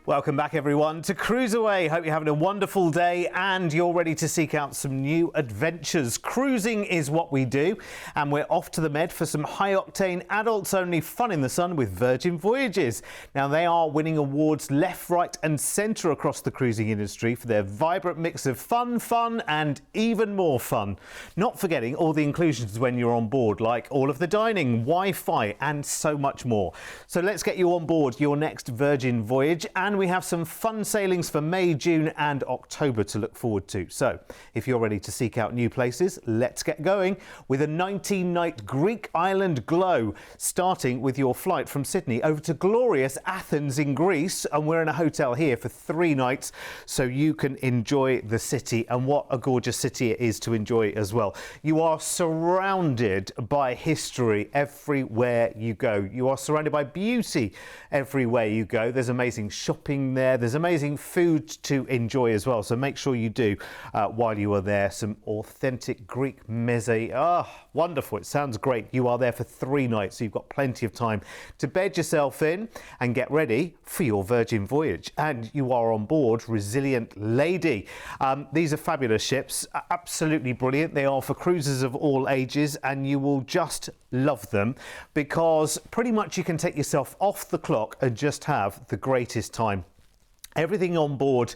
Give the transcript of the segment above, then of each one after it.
Welcome back everyone to CruiseAway. Hope you're having a wonderful day and you're ready to seek out some new adventures. Cruising is what we do, and we're off to the Med for some high-octane, adults-only fun in the sun with Virgin Voyages. Now they are winning awards left, right and centre across the cruising industry for their vibrant mix of fun and even more fun. Not forgetting all the inclusions when you're on board, like all of the dining, Wi-Fi and so much more. So let's get you on board your next Virgin Voyage, and we have some fun sailings for May, June and October to look forward to. So if you're ready to seek out new places, let's get going with a 19-night Greek island glow, starting with your flight from Sydney over to glorious Athens in Greece. And we're in a hotel here for 3 nights so you can enjoy the city, and what a gorgeous city it is to enjoy as well. You are surrounded by history everywhere you go. You are surrounded by beauty everywhere you go. There's amazing shopping there, there's amazing food to enjoy as well, so make sure you do while you are there. Some authentic Greek meze, wonderful, it sounds great. You are there for 3 nights, so you've got plenty of time to bed yourself in and get ready for your Virgin Voyage. And you are on board Resilient Lady. These are fabulous ships, absolutely brilliant. They are for cruisers of all ages, and you will just love them because pretty much you can take yourself off the clock and just have the greatest time. Everything on board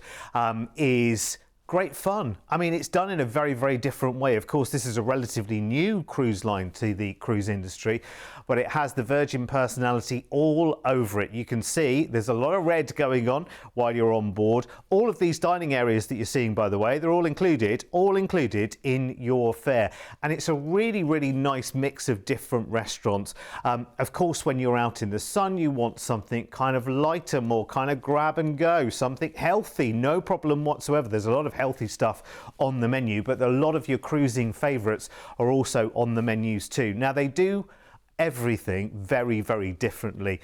is great fun. I mean, it's done in a very different way. Of course, this is a relatively new cruise line to the cruise industry, but it has the Virgin personality all over it. You can see there's a lot of red going on while you're on board. All of these dining areas that you're seeing, by the way, they're all included in your fare. And it's a really nice mix of different restaurants. Of course, when you're out in the sun, you want something kind of lighter, more kind of grab and go, something healthy, no problem whatsoever. There's a lot of healthy stuff on the menu, but a lot of your cruising favorites are also on the menus too. Now they do everything very differently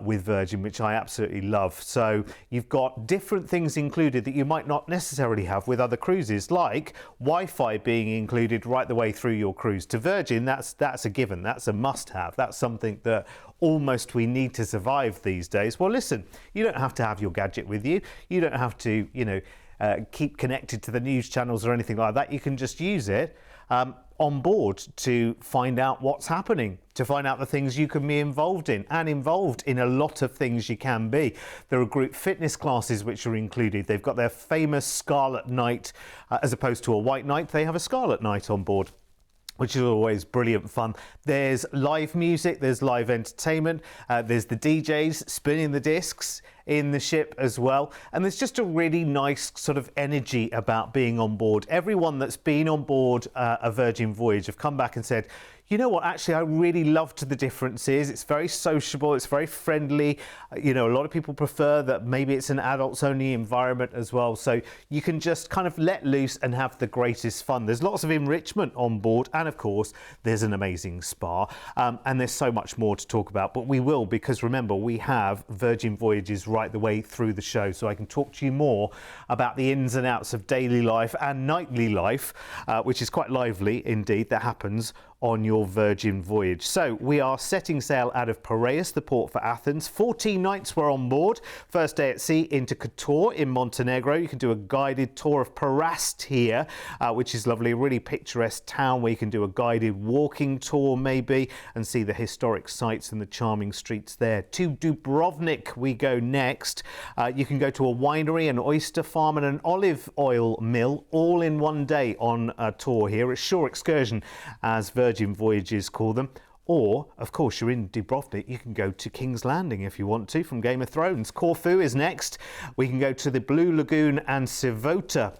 with Virgin, which I absolutely love. So you've got different things included that you might not necessarily have with other cruises, like Wi-Fi being included right the way through your cruise. To Virgin, that's a given, that's a must-have, that's something that almost we need to survive these days. Well, listen, you don't have to have your gadget with you, you don't have to, keep connected to the news channels or anything like that. You can just use it on board to find out what's happening, to find out the things you can be involved in, and involved in a lot of things you can be. There are group fitness classes which are included. They've got their famous Scarlet Night, as opposed to a White Night, they have a Scarlet Night on board, which is always brilliant fun. There's live music, there's live entertainment, there's the DJs spinning the discs in the ship as well, and there's just a really nice sort of energy about being on board. Everyone that's been on board a Virgin Voyage have come back and said, you know what, actually I really loved the differences. It's very sociable, it's very friendly. A lot of people prefer that maybe it's an adults only environment as well, so you can just kind of let loose and have the greatest fun. There's lots of enrichment on board, and of course there's an amazing spa, and there's so much more to talk about, but we will, because remember, we have Virgin Voyages right the way through the show, so I can talk to you more about the ins and outs of daily life and nightly life, which is quite lively indeed, that happens on your Virgin Voyage. So we are setting sail out of Piraeus, the port for Athens. 14 nights we're on board. First day at sea into Kotor in Montenegro. You can do a guided tour of Perast here, which is lovely, a really picturesque town where you can do a guided walking tour maybe and see the historic sites and the charming streets there. To Dubrovnik we go next. You can go to a winery, an oyster farm and an olive oil mill all in one day on a tour here. A shore excursion, as Virgin Voyages call them. Or, of course, you're in Dubrovnik, you can go to King's Landing if you want to, from Game of Thrones. Corfu is next. We can go to the Blue Lagoon and Sivota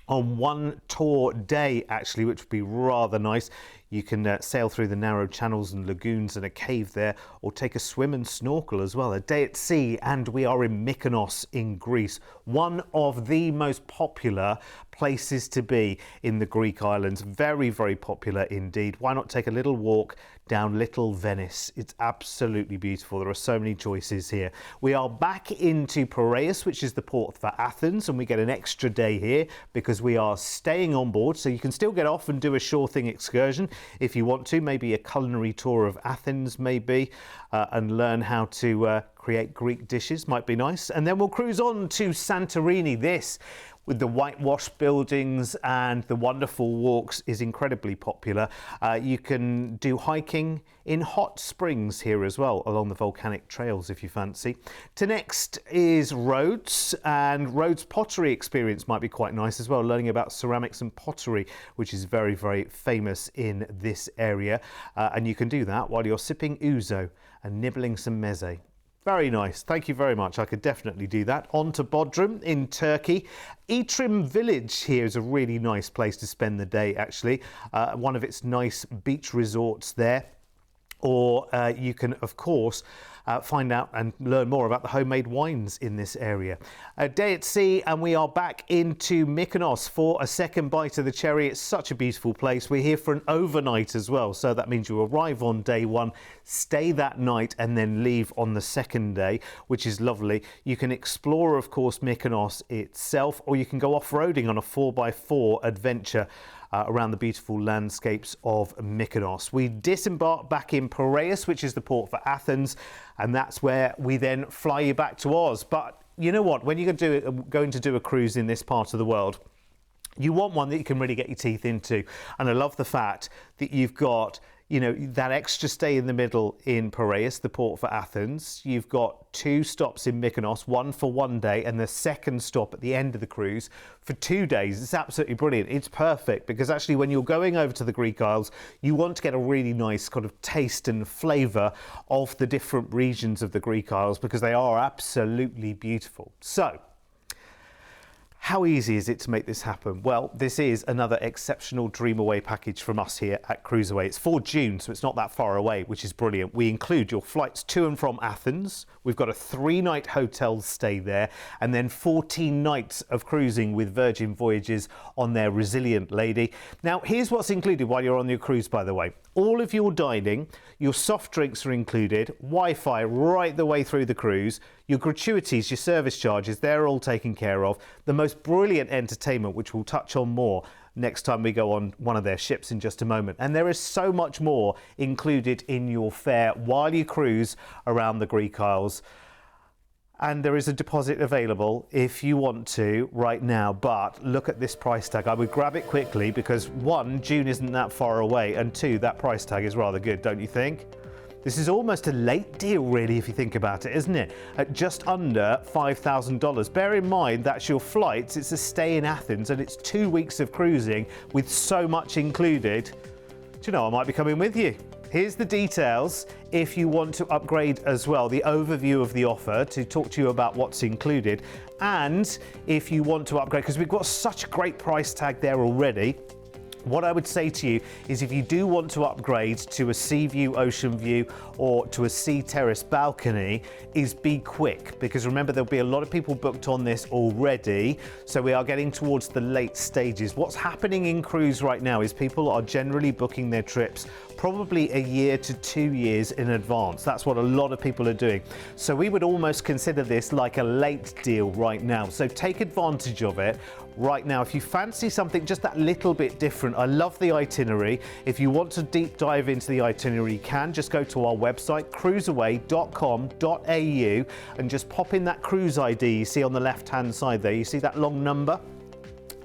on one tour day, actually, which would be rather nice. You can sail through the narrow channels and lagoons and a cave there, or take a swim and snorkel as well. A day at sea, and we are in Mykonos in Greece, one of the most popular places to be in the Greek islands. Very popular indeed. Why not take a little walk down Little Venice? It's absolutely beautiful. There are so many choices here. We are back into Piraeus, which is the port for Athens, and we get an extra day here because we are staying on board, so you can still get off and do a shore thing excursion if you want to, maybe a culinary tour of Athens maybe, and learn how to create Greek dishes, might be nice. And then we'll cruise on to Santorini. This, with the whitewashed buildings and the wonderful walks, is incredibly popular. You can do hiking in hot springs here as well, along the volcanic trails if you fancy. To next is Rhodes, and Rhodes pottery experience might be quite nice as well, learning about ceramics and pottery, which is very, very famous in this area. And you can do that while you're sipping ouzo and nibbling some meze. Very nice. Thank you very much. I could definitely do that. On to Bodrum in Turkey. Etrim Village here is a really nice place to spend the day, actually. One of its nice beach resorts there. Or you can, of course, find out and learn more about the homemade wines in this area. A day at sea, and we are back into Mykonos for a second bite of the cherry. It's such a beautiful place. We're here for an overnight as well, so that means you arrive on day one, stay that night, and then leave on the second day, which is lovely. You can explore, of course, Mykonos itself, or you can go off-roading on a 4x4 adventure around the beautiful landscapes of Mykonos. We disembark back in Piraeus, which is the port for Athens, and that's where we then fly you back to Oz. But you know what? When you're going to do a cruise in this part of the world, you want one that you can really get your teeth into. And I love the fact that you've got, you know, that extra stay in the middle in Piraeus, the port for Athens. You've got 2 stops in Mykonos, one for 1 day, and the second stop at the end of the cruise for 2 days. It's absolutely brilliant. It's perfect because actually when you're going over to the Greek Isles, you want to get a really nice kind of taste and flavour of the different regions of the Greek Isles because they are absolutely beautiful. So, how easy is it to make this happen? Well, this is another exceptional Dream Away package from us here at CruiseAway. It's for June, so it's not that far away, which is brilliant. We include your flights to and from Athens. We've got a 3-night hotel stay there, and then 14 nights of cruising with Virgin Voyages on their Resilient Lady. Now, here's what's included while you're on your cruise, by the way. All of your dining, your soft drinks are included, Wi-Fi right the way through the cruise, your gratuities, your service charges, they're all taken care of. The most brilliant entertainment, which we'll touch on more next time we go on one of their ships in just a moment. And there is so much more included in your fare while you cruise around the Greek Isles. And there is a deposit available if you want to right now, but look at this price tag. I would grab it quickly because 1, June isn't that far away, and 2, that price tag is rather good, don't you think? This is almost a late deal, really, if you think about it, isn't it? At just under $5,000. Bear in mind, that's your flights, it's a stay in Athens, and it's 2 weeks of cruising with so much included. Do you know, I might be coming with you. Here's the details if you want to upgrade as well, the overview of the offer to talk to you about what's included. And if you want to upgrade, because we've got such a great price tag there already, what I would say to you is if you do want to upgrade to a sea view, ocean view, or to a sea terrace balcony, is be quick, because remember there'll be a lot of people booked on this already, so we are getting towards the late stages. What's happening in cruise right now is people are generally booking their trips probably a year to 2 years in advance. That's what a lot of people are doing. So we would almost consider this like a late deal right now. So take advantage of it right now. If you fancy something just that little bit different, I love the itinerary. If you want to deep dive into the itinerary, you can just go to our website, cruiseaway.com.au, and just pop in that cruise ID you see on the left-hand side there. You see that long number?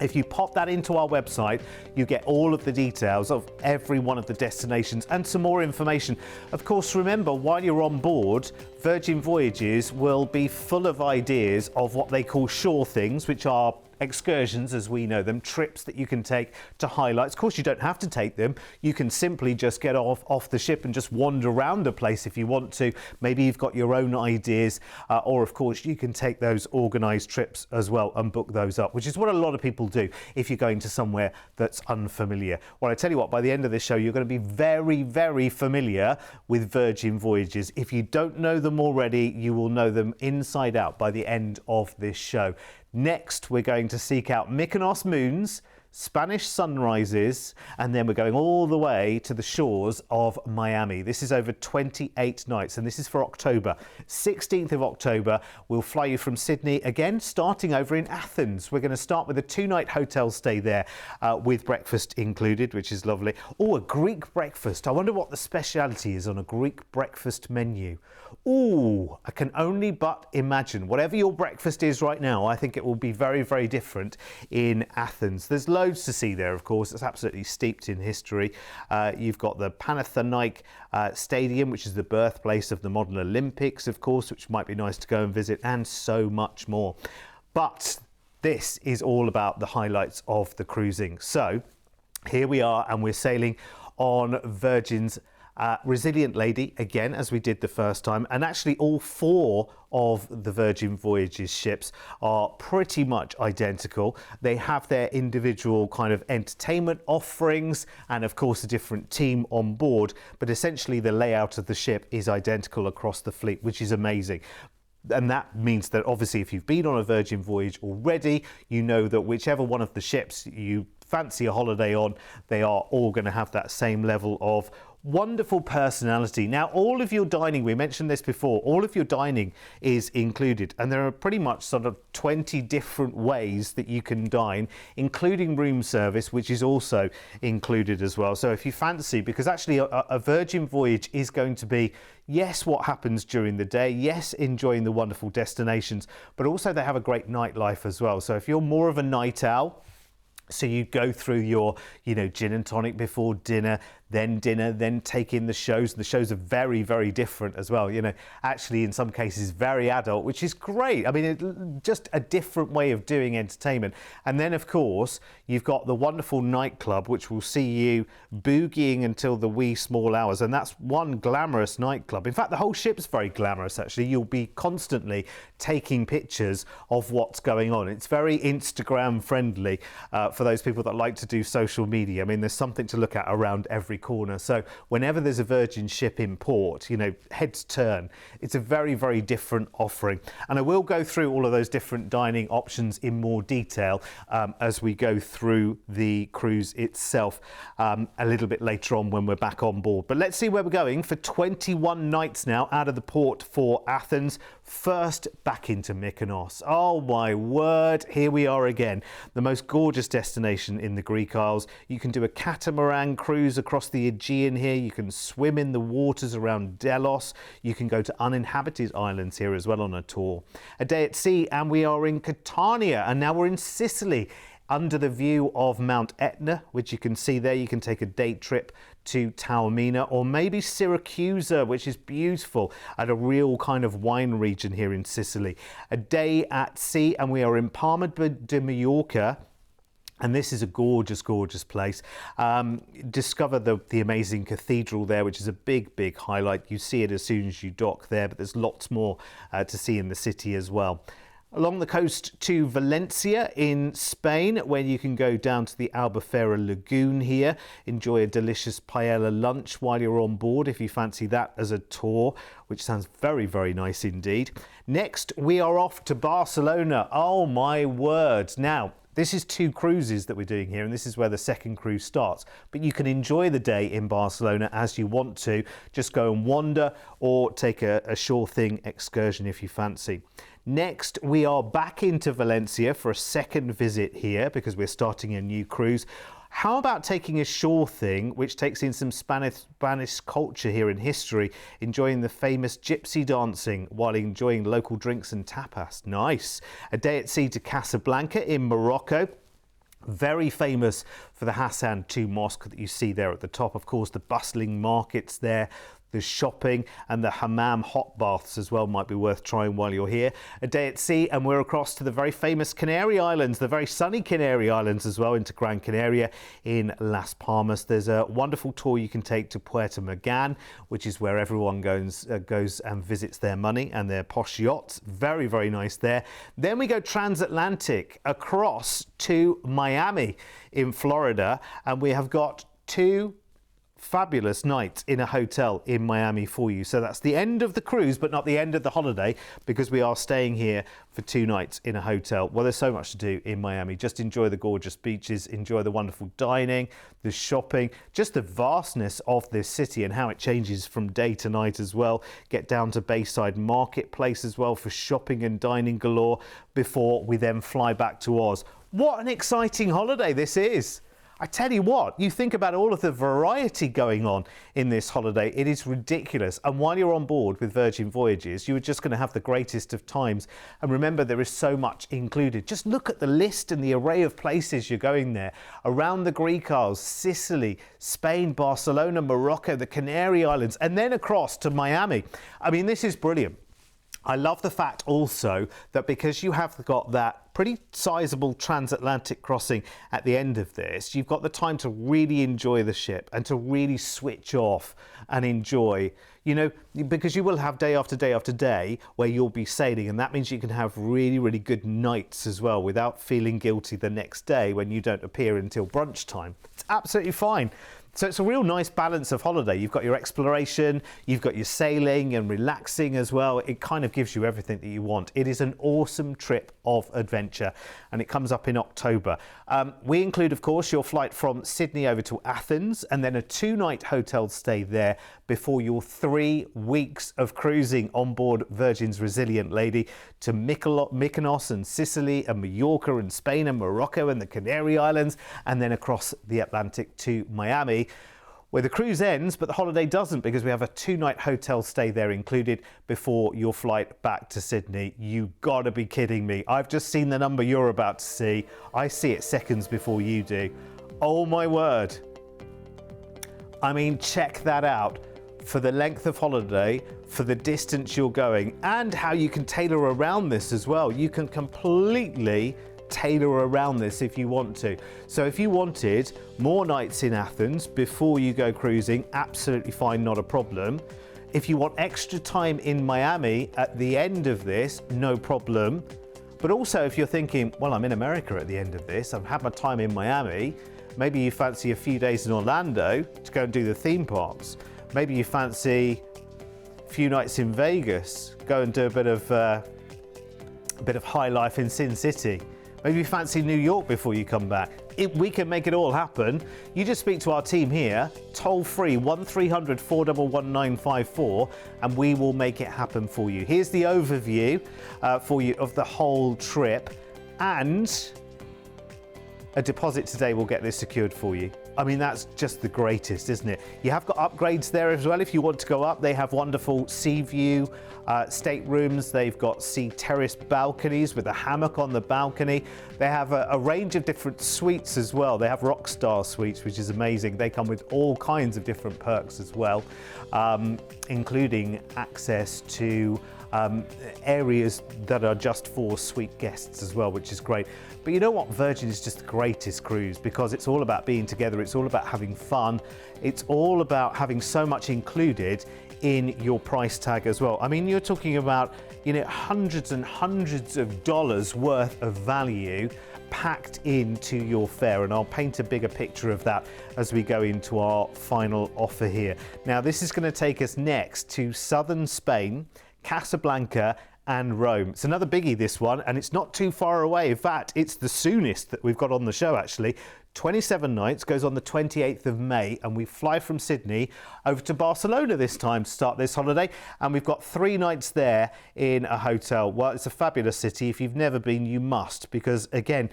If you pop that into our website, you get all of the details of every one of the destinations and some more information. Of course, remember, while you're on board, Virgin Voyages will be full of ideas of what they call shore things, which are excursions as we know them, trips that you can take to highlights. Of course, you don't have to take them. You can simply just get off the ship and just wander around the place if you want to. Maybe you've got your own ideas, or of course you can take those organised trips as well and book those up, which is what a lot of people do if you're going to somewhere that's unfamiliar. Well, I tell you what, by the end of this show, you're going to be very, very familiar with Virgin Voyages. If you don't know them already, you will know them inside out by the end of this show. Next, we're going to seek out Mykonos moons, Spanish sunrises, and then we're going all the way to the shores of Miami. This is over 28 nights, and this is for October. 16th of October, we'll fly you from Sydney, again starting over in Athens. We're going to start with a 2-night hotel stay there with breakfast included, which is lovely. Oh, a Greek breakfast. I wonder what the speciality is on a Greek breakfast menu. Ooh, I can only but imagine. Whatever your breakfast is right now, I think it will be very, very different in Athens. There's loads to see there, of course. It's absolutely steeped in history. You've got the Panathinaike Stadium, which is the birthplace of the modern Olympics, of course, which might be nice to go and visit, and so much more. But this is all about the highlights of the cruising. So here we are, and we're sailing on Virgin's Resilient Lady, again, as we did the first time. And actually all 4 of the Virgin Voyages ships are pretty much identical. They have their individual kind of entertainment offerings and of course a different team on board, but essentially the layout of the ship is identical across the fleet, which is amazing. And that means that obviously if you've been on a Virgin voyage already, you know that whichever one of the ships you fancy a holiday on, they are all going to have that same level of wonderful personality. Now, all of your dining, we mentioned this before, all of your dining is included, and there are pretty much sort of 20 different ways that you can dine, including room service, which is also included as well. So if you fancy, because actually a Virgin voyage is going to be, yes, what happens during the day, yes, enjoying the wonderful destinations, but also they have a great nightlife as well. So if you're more of a night owl, so you go through your, gin and tonic before dinner, then take in the shows. The shows are very, very different as well. Actually in some cases very adult, which is great. I mean, just a different way of doing entertainment. And then of course, you've got the wonderful nightclub, which will see you boogieing until the wee small hours. And that's one glamorous nightclub. In fact, the whole ship's very glamorous, actually. You'll be constantly taking pictures of what's going on. It's very Instagram friendly for those people that like to do social media. I mean, there's something to look at around every corner. So whenever there's a Virgin ship in port, heads turn. It's a very, very different offering. And I will go through all of those different dining options in more detail as we go through the cruise itself a little bit later on when we're back on board. But let's see where we're going for 21 nights now out of the port for Athens. First, back into Mykonos. Oh my word, here we are again. The most gorgeous destination in the Greek Isles. You can do a catamaran cruise across the Aegean here. You can swim in the waters around Delos. You can go to uninhabited islands here as well on a tour. A day at sea, and we are in Catania, and now we're in Sicily, under the view of Mount Etna, which you can see there. You can take a day trip to Taormina, or maybe Syracuse, which is beautiful, at a real kind of wine region here in Sicily. A day at sea, and we are in Palma de Mallorca. And this is a gorgeous, gorgeous place. Discover the amazing cathedral there, which is a big, big highlight. You see it as soon as you dock there, but there's lots more to see in the city as well. Along the coast to Valencia in Spain, where you can go down to the Albufera Lagoon here, enjoy a delicious paella lunch while you're on board if you fancy that as a tour, which sounds very, very nice indeed. Next, we are off to Barcelona. Oh my word. Now, this is 2 cruises that we're doing here, and this is where the second cruise starts. But you can enjoy the day in Barcelona as you want to. Just go and wander or take a sure thing excursion if you fancy. Next, we are back into Valencia for a second visit here because we're starting a new cruise. How about taking a shore thing, which takes in some Spanish culture here in history, enjoying the famous gypsy dancing while enjoying local drinks and tapas? Nice. A day at sea to Casablanca in Morocco. Very famous for the Hassan II mosque that you see there at the top. Of course, the bustling markets there, the shopping, and the hammam hot baths as well might be worth trying while you're here. A day at sea, and we're across to the very famous Canary Islands, the very sunny Canary Islands as well, into Gran Canaria in Las Palmas. There's a wonderful tour you can take to Puerto Magan, which is where everyone goes and visits their money and their posh yachts. Very, very nice there. Then we go transatlantic across to Miami in Florida, and we have got 2 fabulous nights in a hotel in Miami for you. So that's the end of the cruise, but not the end of the holiday, because we are staying here for 2 nights in a hotel. Well, there's so much to do in Miami. Just enjoy the gorgeous beaches, enjoy the wonderful dining, the shopping, just the vastness of this city and how it changes from day to night as well. Get down to Bayside Marketplace as well for shopping and dining galore before we then fly back to Oz. What an exciting holiday this is. I tell you what, you think about all of the variety going on in this holiday, it is ridiculous. And while you're on board with Virgin Voyages, you are just going to have the greatest of times. And remember, there is so much included. Just look at the list and the array of places you're going there. Around the Greek Isles, Sicily, Spain, Barcelona, Morocco, the Canary Islands, and then across to Miami. I mean, this is brilliant. I love the fact also that because you have got that pretty sizable transatlantic crossing at the end of this, you've got the time to really enjoy the ship and to really switch off and enjoy, you know, because you will have day after day after day where you'll be sailing, and that means you can have really, really good nights as well without feeling guilty the next day when you don't appear until brunch time. It's absolutely fine. So it's a real nice balance of holiday. You've got your exploration, you've got your sailing and relaxing as well. It kind of gives you everything that you want. It is an awesome trip of adventure, and it comes up in October. We include, of course, your flight from Sydney over to Athens and then a 2-night hotel stay there before your 3 weeks of cruising on board Virgin's Resilient Lady to Mykonos and Sicily and Mallorca and Spain and Morocco and the Canary Islands, and then across the Atlantic to Miami, where the cruise ends, but the holiday doesn't, because we have a 2-night hotel stay there included before your flight back to Sydney. You gotta be kidding me. I've just seen the number you're about to see. I see it seconds before you do. Oh my word. I mean, check that out. For the length of holiday, for the distance you're going, and how you can tailor around this as well. You can completely tailor around this if you want to. So if you wanted more nights in Athens before you go cruising, absolutely fine, not a problem. If you want extra time in Miami at the end of this, no problem. But also if you're thinking, well, I'm in America at the end of this, I've had my time in Miami, maybe you fancy a few days in Orlando to go and do the theme parks. Maybe you fancy a few nights in Vegas, go and do a bit of high life in Sin City. Maybe you fancy New York before you come back. We can make it all happen. You just speak to our team here, toll free 1300 411 954, and we will make it happen for you. Here's the overview for you of the whole trip, and a deposit today will get this secured for you. I mean, that's just the greatest, isn't it? You have got upgrades there as well if you want to go up. They have wonderful sea view staterooms. They've got sea terrace balconies with a hammock on the balcony. They have a range of different suites as well. They have Rockstar suites, which is amazing. They come with all kinds of different perks as well, including access to areas that are just for suite guests as well, which is great. But you know what? Virgin is just the greatest cruise because it's all about being together. It's all about having fun. It's all about having so much included in your price tag as well. I mean, you're talking about, you know, hundreds and hundreds of dollars worth of value packed into your fare, and I'll paint a bigger picture of that as we go into our final offer here. Now, this is going to take us next to southern Spain, Casablanca and Rome. It's another biggie, this one, and it's not too far away. In fact, it's the soonest that we've got on the show, actually. 27 nights, goes on the 28th of May, and we fly from Sydney over to Barcelona this time to start this holiday, and we've got 3 nights there in a hotel. Well, it's a fabulous city. If you've never been, you must, because again,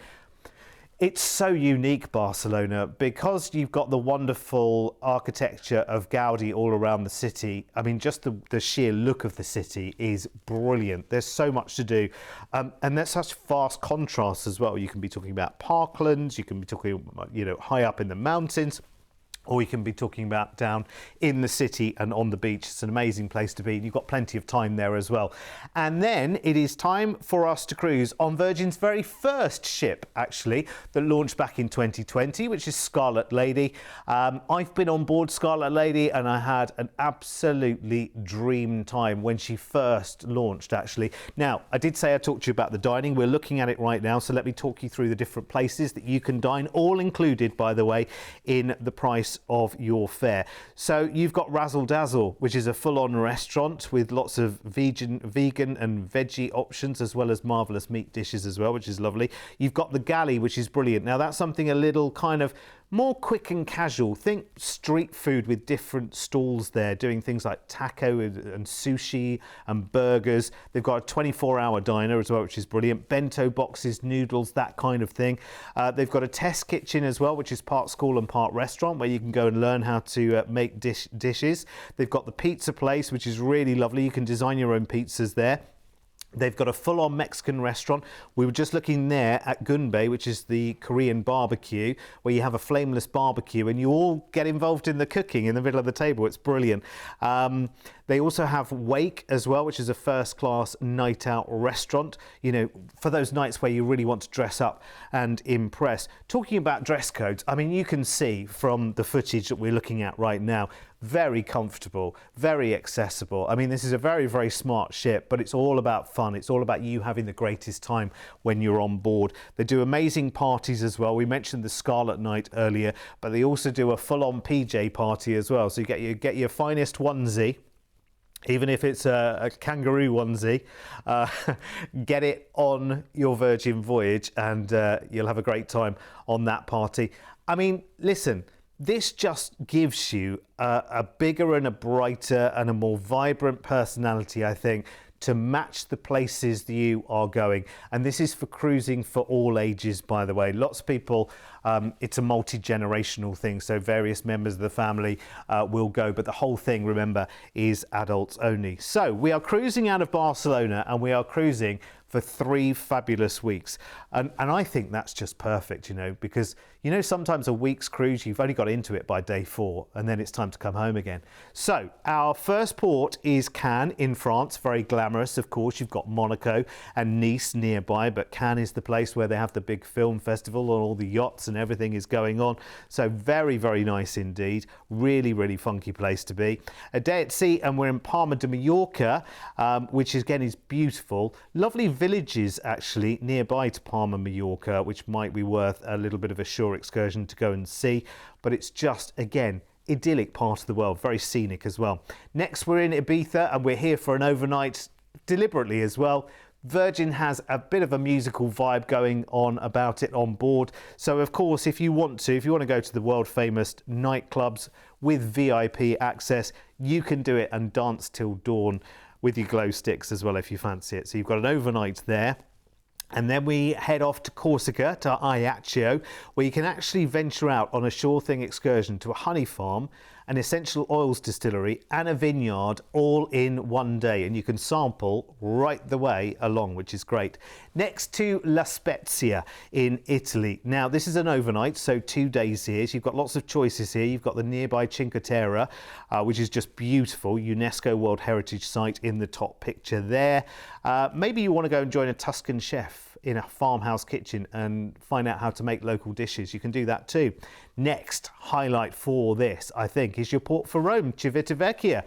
it's so unique, Barcelona, because you've got the wonderful architecture of Gaudi all around the city. I mean, just the sheer look of the city is brilliant. There's so much to do. And there's such vast contrasts as well. You can be talking about parklands, you can be talking, you know, high up in the mountains, or you can be talking about down in the city and on the beach. It's an amazing place to be. You've got plenty of time there as well. And then it is time for us to cruise on Virgin's very first ship, actually, that launched back in 2020, which is Scarlet Lady. I've been on board Scarlet Lady and I had an absolutely dream time when she first launched, actually. Now, I did say I talked to you about the dining. We're looking at it right now, so let me talk you through the different places that you can dine, all included, by the way, in the price price of your fare. So you've got Razzle Dazzle, which is a full-on restaurant with lots of vegan and veggie options, as well as marvellous meat dishes as well, which is lovely. You've got the Galley, which is brilliant. Now that's something a little kind of more quick and casual. Think street food with different stalls there, doing things like taco and sushi and burgers. They've got a 24-hour diner as well, which is brilliant. Bento boxes, noodles, that kind of thing. They've got a test kitchen as well, which is part school and part restaurant, where you can go and learn how to make dishes. They've got the pizza place, which is really lovely. You can design your own pizzas there. They've got a full-on Mexican restaurant. We were just looking there at Gunbae, which is the Korean barbecue, where you have a flameless barbecue and you all get involved in the cooking in the middle of the table. It's brilliant. They also have Wake as well, which is a first-class night-out restaurant, you know, for those nights where you really want to dress up and impress. Talking about dress codes, I mean, you can see from the footage that we're looking at right now, very comfortable, very accessible. I mean, this is a very, very smart ship, but it's all about fun. It's all about you having the greatest time when you're on board. They do amazing parties as well. We mentioned the Scarlet Night earlier, but they also do a full-on PJ party as well. So you get your finest onesie, even if it's a kangaroo onesie, get it on your Virgin Voyage and you'll have a great time on that party. I mean, listen, this just gives you a bigger and a brighter and a more vibrant personality, I think, to match the places that you are going. And this is for cruising for all ages, by the way. Lots of people, it's a multi-generational thing, so various members of the family will go, but the whole thing, remember, is adults only. So we are cruising out of Barcelona and we are cruising for 3 fabulous weeks. And I think that's just perfect, you know, because, you know, sometimes a week's cruise, you've only got into it by day 4 and then it's time to come home again. So our first port is Cannes in France, very glamorous, of course. You've got Monaco and Nice nearby, but Cannes is the place where they have the big film festival and all the yachts and everything is going on. So very, very nice indeed. Really, really funky place to be. A day at sea and we're in Palma de Mallorca, which again is beautiful. Lovely villages actually nearby to Palma Mallorca, which might be worth a little bit of a shore excursion to go and see, but it's just, again, idyllic part of the world, very scenic as well. Next we're in Ibiza and we're here for an overnight deliberately as well. Virgin has a bit of a musical vibe going on about it on board. So of course, if you want to go to the world famous nightclubs with VIP access, you can do it and dance till dawn with your glow sticks as well if you fancy it. So you've got an overnight there. And then we head off to Corsica, to Ajaccio, where you can actually venture out on a shore thing excursion to a honey farm, an essential oils distillery and a vineyard all in one day. And you can sample right the way along, which is great. Next to La Spezia in Italy. Now, this is an overnight, so 2 days here. So you've got lots of choices here. You've got the nearby Cinque Terre, which is just beautiful. UNESCO World Heritage Site in the top picture there. Maybe you want to go and join a Tuscan chef in a farmhouse kitchen and find out how to make local dishes. You can do that too. Next highlight for this, I think, is your port for Rome, Civitavecchia.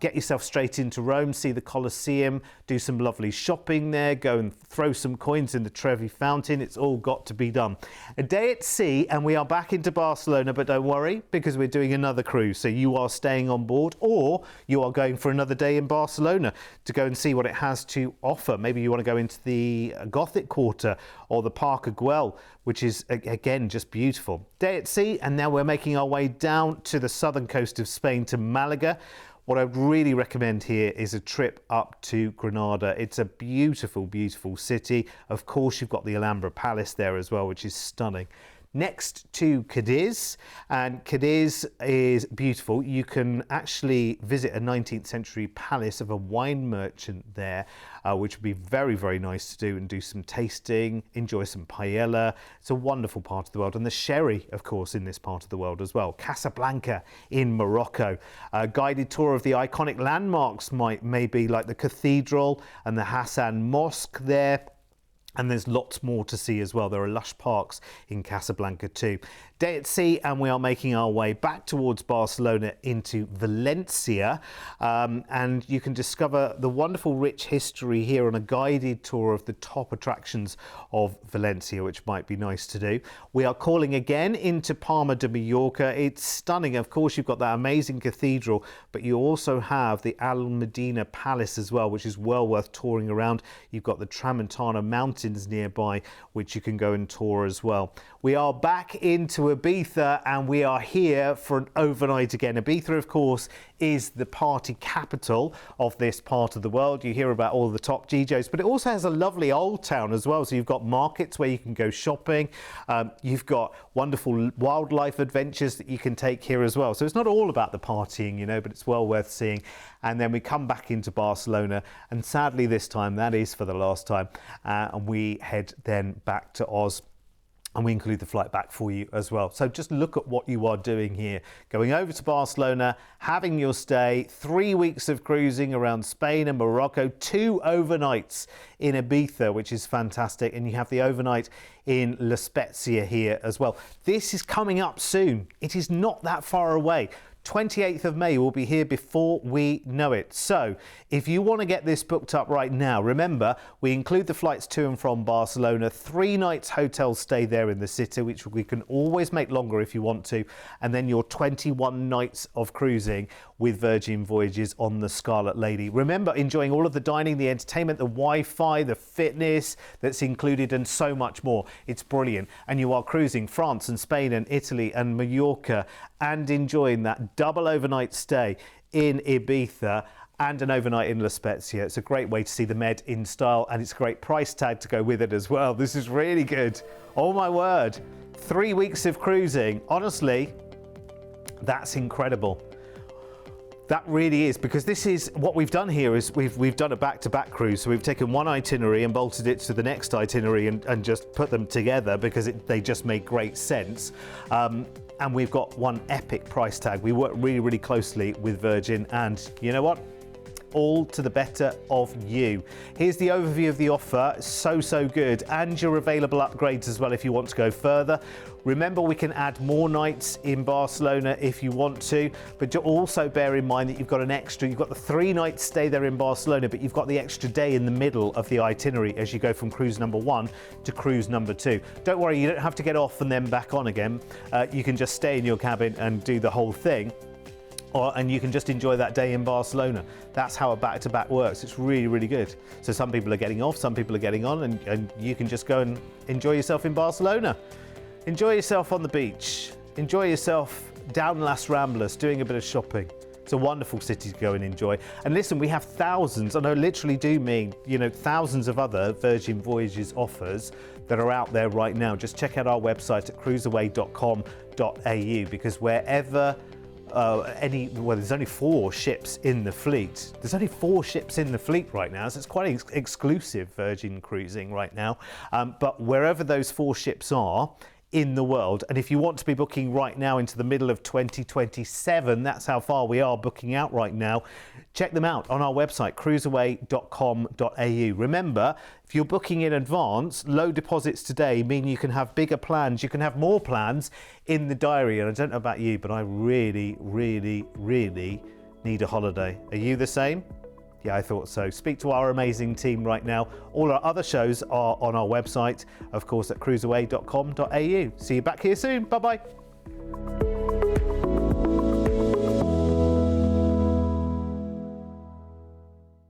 Get yourself straight into Rome, see the Colosseum, do some lovely shopping there, go and throw some coins in the Trevi Fountain. It's all got to be done. A day at sea and we are back into Barcelona, but don't worry, because we're doing another cruise. So you are staying on board or you are going for another day in Barcelona to go and see what it has to offer. Maybe you want to go into the Gothic Quarter or the Park Güell, which is, again, just beautiful. Day at sea, and now we're making our way down to the southern coast of Spain to Malaga. What I'd really recommend here is a trip up to Granada. It's a beautiful, beautiful city. Of course, you've got the Alhambra Palace there as well, which is stunning. Next to Cadiz, and Cadiz is beautiful. You can actually visit a 19th century palace of a wine merchant there, which would be very, very nice to do, and do some tasting, enjoy some paella. It's a wonderful part of the world. And the sherry, of course, in this part of the world as well. Casablanca in Morocco. A guided tour of the iconic landmarks maybe like the cathedral and the Hassan Mosque there. And there's lots more to see as well. There are lush parks in Casablanca too. day at sea, and we are making our way back towards Barcelona into Valencia, and you can discover the wonderful rich history here on a guided tour of the top attractions of Valencia, which might be nice to do. We are calling again into Palma de Mallorca. It's stunning. Of course, you've got that amazing cathedral, but you also have the Almudena Palace as well, which is well worth touring around. You've got the Tramontana Mountains nearby, which you can go and tour as well. We are back into Ibiza, and we are here for an overnight again. Ibiza, of course, is the party capital of this part of the world. You hear about all the top DJs, but it also has a lovely old town as well. So you've got markets where you can go shopping. You've got wonderful wildlife adventures that you can take here as well. So it's not all about the partying, you know, but it's well worth seeing. And then we come back into Barcelona, and sadly this time, that is for the last time, and we head then back to Oz. And we include the flight back for you as well. So just look at what you are doing here. Going over to Barcelona, having your stay, 3 weeks of cruising around Spain and Morocco, 2 overnights in Ibiza, which is fantastic. And you have the overnight in La Spezia here as well. This is coming up soon. It is not that far away. 28th of May, will be here before we know it. So if you want to get this booked up right now, remember, we include the flights to and from Barcelona, 3 nights hotel stay there in the city, which we can always make longer if you want to, and then your 21 nights of cruising with Virgin Voyages on the Scarlet Lady. Remember, enjoying all of the dining, the entertainment, the Wi-Fi, the fitness that's included, and so much more. It's brilliant. And you are cruising France and Spain and Italy and Mallorca, and enjoying that double overnight stay in Ibiza and an overnight in La Spezia. It's a great way to see the Med in style, and it's a great price tag to go with it as well. This is really good. Oh my word. 3 weeks of cruising. Honestly, that's incredible. That really is, because this is what we've done here is we've done a back-to-back cruise. So we've taken one itinerary and bolted it to the next itinerary and just put them together because they just make great sense. And we've got one epic price tag. We work really, really closely with Virgin, and you know what? All to the better of you. Here's the overview of the offer. So good, and your available upgrades as well if you want to go further. Remember, we can add more nights in Barcelona if you want to, but also bear in mind that you've got you've got the 3 nights stay there in Barcelona, but you've got the extra day in the middle of the itinerary as you go from cruise number 1 to cruise number 2. Don't worry, you don't have to get off and then back on again. You can just stay in your cabin and do the whole thing. And you can just enjoy that day in Barcelona. That's how a back-to-back works. It's really, really good. So some people are getting off, some people are getting on, and you can just go and enjoy yourself in Barcelona. Enjoy yourself on the beach. Enjoy yourself down Las Ramblas, doing a bit of shopping. It's a wonderful city to go and enjoy. And listen, we have thousands, and I literally do mean, you know, thousands of other Virgin Voyages offers that are out there right now. Just check out our website at cruiseaway.com.au, because wherever there's only 4 ships in the fleet. There's only 4 ships in the fleet right now, so it's quite exclusive Virgin cruising right now. But wherever those 4 ships are in the world, and if you want to be booking right now into the middle of 2027, that's how far we are booking out right now. Check them out on our website, cruiseaway.com.au. Remember, if you're booking in advance, low deposits today mean you can have bigger plans. You can have more plans in the diary. And I don't know about you, but I really, really, really need a holiday. Are you the same? Yeah, I thought so. Speak to our amazing team right now. All our other shows are on our website, of course, at cruiseaway.com.au. See you back here soon. Bye-bye.